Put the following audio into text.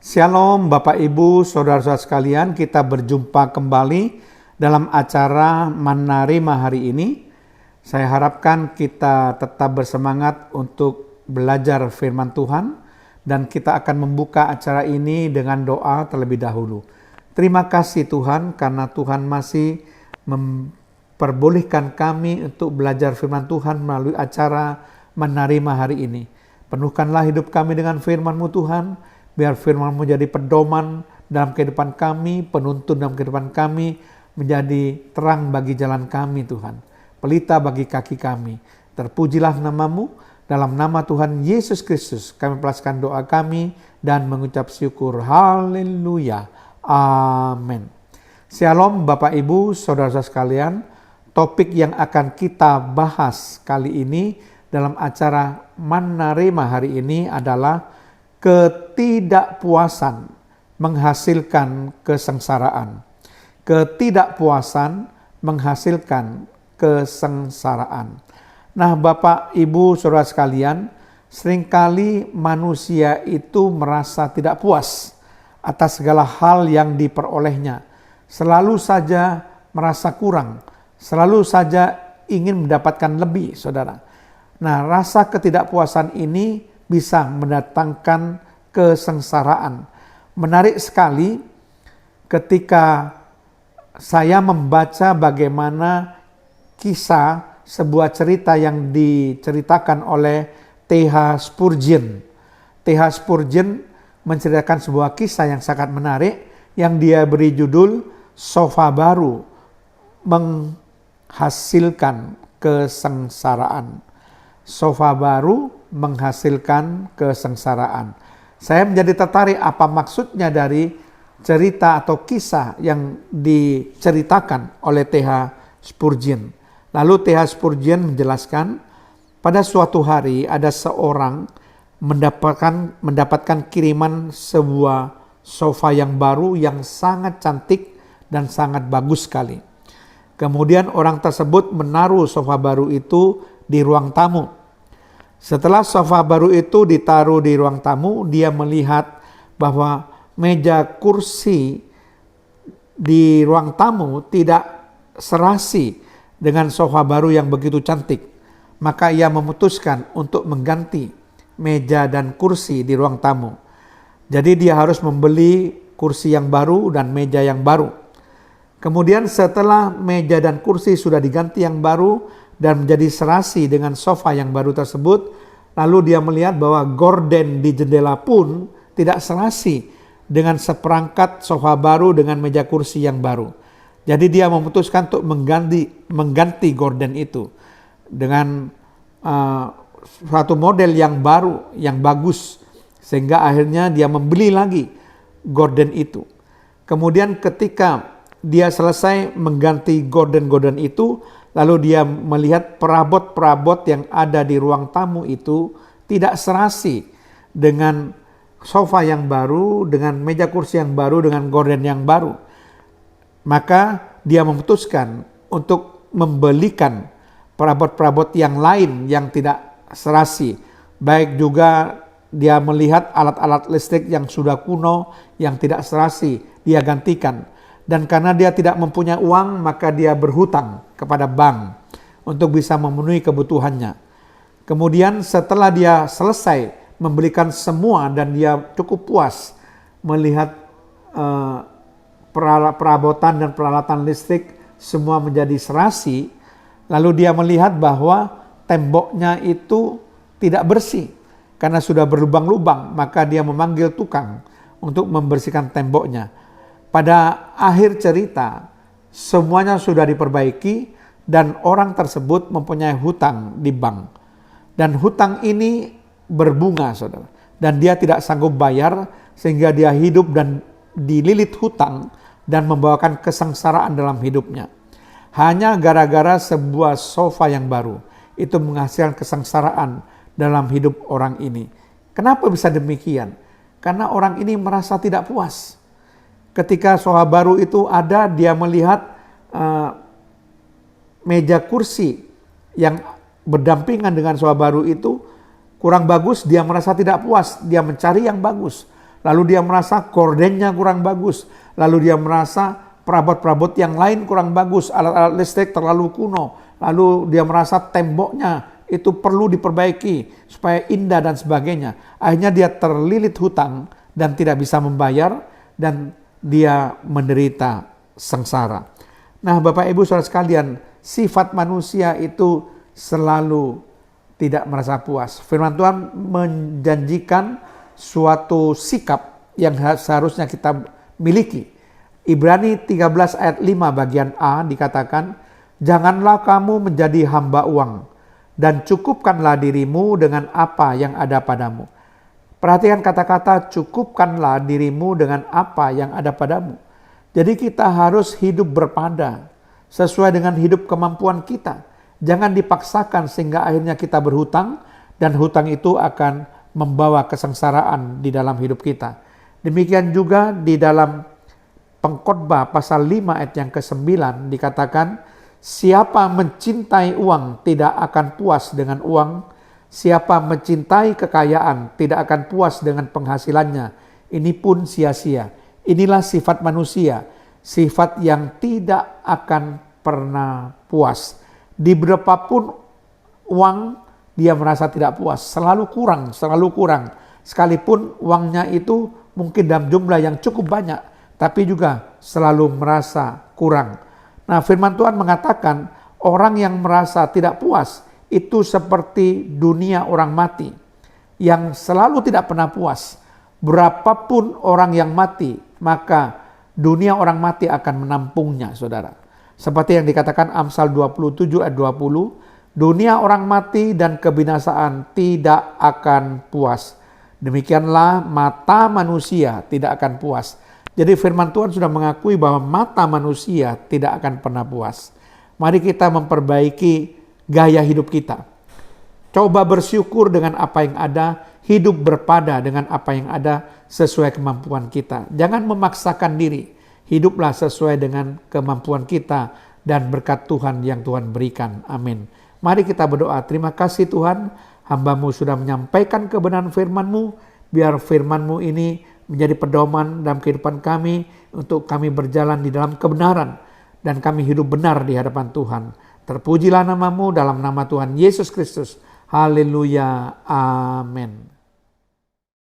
Shalom Bapak Ibu, Saudara-saudara sekalian, kita berjumpa kembali dalam acara Manna Rema hari ini. Saya harapkan kita tetap bersemangat untuk belajar firman Tuhan dan kita akan membuka acara ini dengan doa terlebih dahulu. Terima kasih Tuhan karena Tuhan masih memperbolehkan kami untuk belajar firman Tuhan melalui acara Manna Rema hari ini. Penuhkanlah hidup kami dengan firman-Mu Tuhan. Biar firman-Mu jadi pedoman dalam kehidupan kami, penuntun dalam kehidupan kami, menjadi terang bagi jalan kami Tuhan. Pelita bagi kaki kami. Terpujilah nama-Mu, dalam nama Tuhan Yesus Kristus kami melepaskan doa kami dan mengucap syukur. Haleluya. Amin. Shalom Bapak Ibu, Saudara-saudara sekalian. Topik yang akan kita bahas kali ini dalam acara Manna Rema hari ini adalah ketidakpuasan menghasilkan kesengsaraan. Ketidakpuasan menghasilkan kesengsaraan. Nah, Bapak, Ibu, Saudara sekalian, seringkali manusia itu merasa tidak puas atas segala hal yang diperolehnya. Selalu saja merasa kurang, selalu saja ingin mendapatkan lebih, Saudara. Nah, rasa ketidakpuasan ini bisa mendatangkan kesengsaraan. Menarik sekali ketika saya membaca bagaimana kisah sebuah cerita yang diceritakan oleh T.H. Spurgeon. T.H. Spurgeon menceritakan sebuah kisah yang sangat menarik yang dia beri judul Sofa Baru Menghasilkan Kesengsaraan. Sofa baru menghasilkan kesengsaraan. Saya menjadi tertarik apa maksudnya dari cerita atau kisah yang diceritakan oleh T.H. Spurgeon. Lalu T.H. Spurgeon menjelaskan, pada suatu hari ada seorang mendapatkan kiriman sebuah sofa yang baru yang sangat cantik dan sangat bagus sekali. Kemudian orang tersebut menaruh sofa baru itu di ruang tamu. Setelah sofa baru itu ditaruh di ruang tamu, dia melihat bahwa meja kursi di ruang tamu tidak serasi dengan sofa baru yang begitu cantik. Maka ia memutuskan untuk mengganti meja dan kursi di ruang tamu. Jadi dia harus membeli kursi yang baru dan meja yang baru. Kemudian setelah meja dan kursi sudah diganti yang baru dan menjadi serasi dengan sofa yang baru tersebut, lalu dia melihat bahwa gorden di jendela pun tidak serasi dengan seperangkat sofa baru dengan meja kursi yang baru. Jadi dia memutuskan untuk mengganti gorden itu dengan suatu model yang baru, yang bagus, sehingga akhirnya dia membeli lagi gorden itu. Kemudian ketika dia selesai mengganti gorden-gorden itu, lalu dia melihat perabot-perabot yang ada di ruang tamu itu tidak serasi dengan sofa yang baru, dengan meja kursi yang baru, dengan gorden yang baru. Maka dia memutuskan untuk membelikan perabot-perabot yang lain yang tidak serasi. Baik juga dia melihat alat-alat listrik yang sudah kuno, yang tidak serasi, dia gantikan. Dan karena dia tidak mempunyai uang, maka dia berhutang kepada bank untuk bisa memenuhi kebutuhannya. Kemudian setelah dia selesai membelikan semua dan dia cukup puas melihat perabotan dan peralatan listrik semua menjadi serasi, lalu dia melihat bahwa temboknya itu tidak bersih karena sudah berlubang-lubang, maka dia memanggil tukang untuk membersihkan temboknya. Pada akhir cerita, semuanya sudah diperbaiki dan orang tersebut mempunyai hutang di bank. Dan hutang ini berbunga, saudara. Dan dia tidak sanggup bayar sehingga dia hidup dan dililit hutang dan membawakan kesengsaraan dalam hidupnya. Hanya gara-gara sebuah sofa yang baru, itu menghasilkan kesengsaraan dalam hidup orang ini. Kenapa bisa demikian? Karena orang ini merasa tidak puas. Ketika sofa baru itu ada, dia melihat meja kursi yang berdampingan dengan sofa baru itu kurang bagus, dia merasa tidak puas, dia mencari yang bagus. lalu dia merasa gordennya kurang bagus, lalu dia merasa perabot-perabot yang lain kurang bagus, alat-alat listrik terlalu kuno, lalu dia merasa temboknya itu perlu diperbaiki supaya indah dan sebagainya. Akhirnya dia terlilit hutang dan tidak bisa membayar dan dia menderita sengsara. Nah, Bapak Ibu Saudara sekalian, sifat manusia itu selalu tidak merasa puas. Firman Tuhan menjanjikan suatu sikap yang seharusnya kita miliki. Ibrani 13 ayat 5 bagian A dikatakan, "Janganlah kamu menjadi hamba uang, dan cukupkanlah dirimu dengan apa yang ada padamu." Perhatikan kata-kata cukupkanlah dirimu dengan apa yang ada padamu. Jadi kita harus hidup berpada sesuai dengan hidup kemampuan kita. Jangan dipaksakan sehingga akhirnya kita berhutang dan hutang itu akan membawa kesengsaraan di dalam hidup kita. Demikian juga di dalam Pengkhotbah pasal 5 ayat yang ke-9 dikatakan, "Siapa mencintai uang tidak akan puas dengan uang. Siapa mencintai kekayaan tidak akan puas dengan penghasilannya. Ini pun sia-sia." Inilah sifat manusia, sifat yang tidak akan pernah puas. Di berapapun uang dia merasa tidak puas, selalu kurang. Sekalipun uangnya itu mungkin dalam jumlah yang cukup banyak, tapi juga selalu merasa kurang. Nah, firman Tuhan mengatakan orang yang merasa tidak puas itu seperti dunia orang mati yang selalu tidak pernah puas. Berapapun orang yang mati, maka dunia orang mati akan menampungnya, saudara. Seperti yang dikatakan Amsal 27 ayat 20, dunia orang mati dan kebinasaan tidak akan puas. Demikianlah mata manusia tidak akan puas. Jadi firman Tuhan sudah mengakui bahwa mata manusia tidak akan pernah puas. Mari kita memperbaiki gaya hidup kita. Coba bersyukur dengan apa yang ada, hidup berpada dengan apa yang ada sesuai kemampuan kita. Jangan memaksakan diri. Hiduplah sesuai dengan kemampuan kita dan berkat Tuhan yang Tuhan berikan. Amin. Mari kita berdoa. Terima kasih Tuhan, hamba-Mu sudah menyampaikan kebenaran firman-Mu. Biar firman-Mu ini menjadi pedoman dalam kehidupan kami untuk kami berjalan di dalam kebenaran dan kami hidup benar di hadapan Tuhan. Terpujilah nama-Mu dalam nama Tuhan Yesus Kristus. Haleluya. Amin.